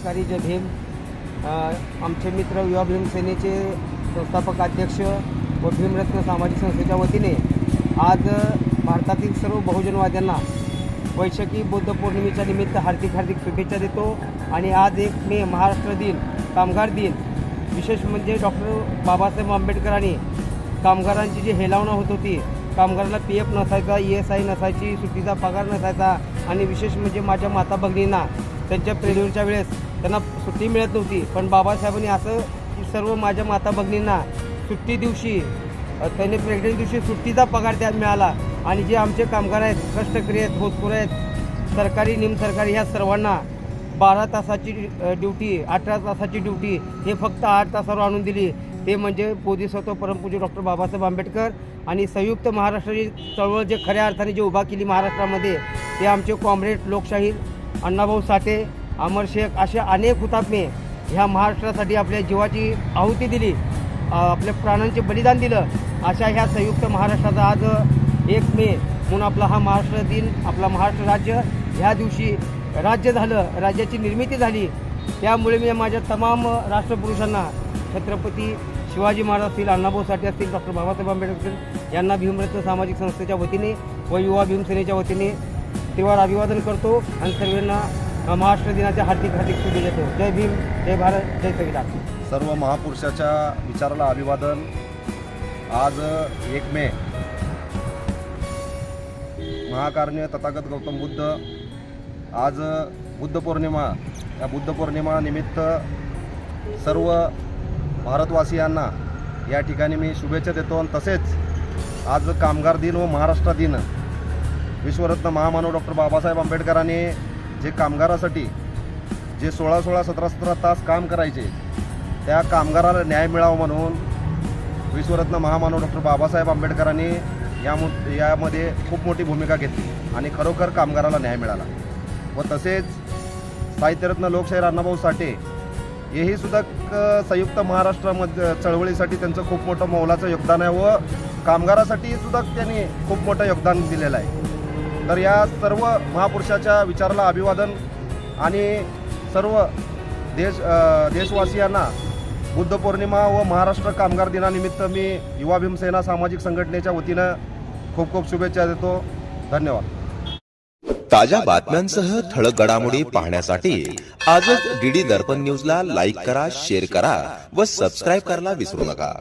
क्रांतिकारी जय भीम। आमचे मित्र युवा भीम सेनेचे संस्थापक अध्यक्ष व भीमरत्न सामाजिक संस्थेच्या वतीने आज भारतातील सर्व बहुजनवाद्यांना वैशाखी बुद्ध पौर्णिमेच्या निमित्त हार्दिक शुभेच्छा देतो। आणि आज 1 मे महाराष्ट्र दिन, कामगार दिन, विशेष म्हणजे डॉक्टर बाबासाहेब आंबेडकरांनी कामगारांची जी हेलावणं होत होती, कामगाराला PF नसायचा, ESI नसायची, सुट्टीचा पगार नसायचा आणि विशेष म्हणजे माझ्या माता भगिनींना त्यांच्या प्रेग्नंटच्या वेळेस त्यांना सुट्टी मिळत नव्हती, पण बाबासाहेबांनी असं की सर्व माझ्या माता भगिनींना सुट्टी दिवशी त्यांनी प्रेग्नंट दिवशी सुट्टीचा पगार त्यात मिळाला। आणि जे आमचे कामगार आहेत, कष्टकरी आहेत, होतकरू आहेत, सरकारी निमसरकारी, ह्या सर्वांना 12 तासाची ड्युटी, 18 तासाची ड्युटी हे फक्त 8 तासावर आणून दिली। ते म्हणजे बोधिसत्व परमपूज्य डॉक्टर बाबासाहेब आंबेडकर आणि संयुक्त महाराष्ट्राची चळवळ जे खऱ्या अर्थाने जे उभा केली महाराष्ट्रामध्ये, ते आमचे कॉम्रेड लोकशाहीर अण्णाभाऊ साठे, अमर शेख असे अनेक हुतात्मे ह्या महाराष्ट्रासाठी आपल्या जीवाची आहुती दिली, आपल्या प्राणांचे बलिदान दिलं। अशा ह्या संयुक्त महाराष्ट्राचा आज 1 मे म्हणून आपला हा महाराष्ट्र दिन, आपला महाराष्ट्र राज्य ह्या दिवशी राज्य झालं, राज्याची निर्मिती झाली। त्यामुळे मी माझ्या तमाम राष्ट्रपुरुषांना, छत्रपती शिवाजी महाराज असतील, अण्णाभाऊ साठे असतील, डॉक्टर बाबासाहेब आंबेडकर असतील, यांना भीमरत्न सामाजिक संस्थेच्या वतीने व युवा भीमसेनेच्या वतीने तीव्र अभिवादन करतो आणि सर्वांना महाराष्ट्र दिनाच्या हार्दिक शुभेच्छा देतो। जय भीम, जय भारत, जय संविधान। सर्व महापुरुषाच्या विचाराला अभिवादन। आज 1 मे महाकारण्य तथागत गौतम बुद्ध, आज बुद्ध पौर्णिमा। या बुद्ध पौर्णिमा निमित्त सर्व भारतवासियांना या ठिकाणी मी शुभेच्छा देतो। आणि तसेच आज कामगार दिन व महाराष्ट्र दिन, विश्वरत्न महामानव डॉक्टर बाबासाहेब आंबेडकरांनी जे कामगारासाठी जे 16-16, 17-17 तास काम करायचे, त्या कामगाराला न्याय मिळावा म्हणून विश्वरत्न महामानव डॉक्टर बाबासाहेब आंबेडकरांनी यामध्ये खूप मोठी भूमिका घेतली आणि खरोखर कामगाराला न्याय मिळाला। व तसेच साहित्यरत्न लोकशाहीर अण्णाभाऊ साठे हेही सुद्धा संयुक्त महाराष्ट्रामध्ये चळवळीसाठी त्यांचं खूप मोठं मोलाचं योगदान आहे व कामगारासाठी सुद्धा त्यांनी खूप मोठं योगदान दिलेलं आहे। तर या सर्व महापुरुषाच्या विचाराला अभिवादन आणि सर्व देशवासियांना बुद्ध पौर्णिमा व महाराष्ट्र कामगार दिनानिमित्त मी युवा भीमसेना सामाजिक संघटनेच्या वतीनं खूप शुभेच्छा देतो। धन्यवाद। ताज्या बातम्यांसह ठळक घडामोडी पाहण्यासाठी आजच DD दर्पण न्यूजला लाईक करा, शेअर करा व सबस्क्राईब करायला विसरू नका।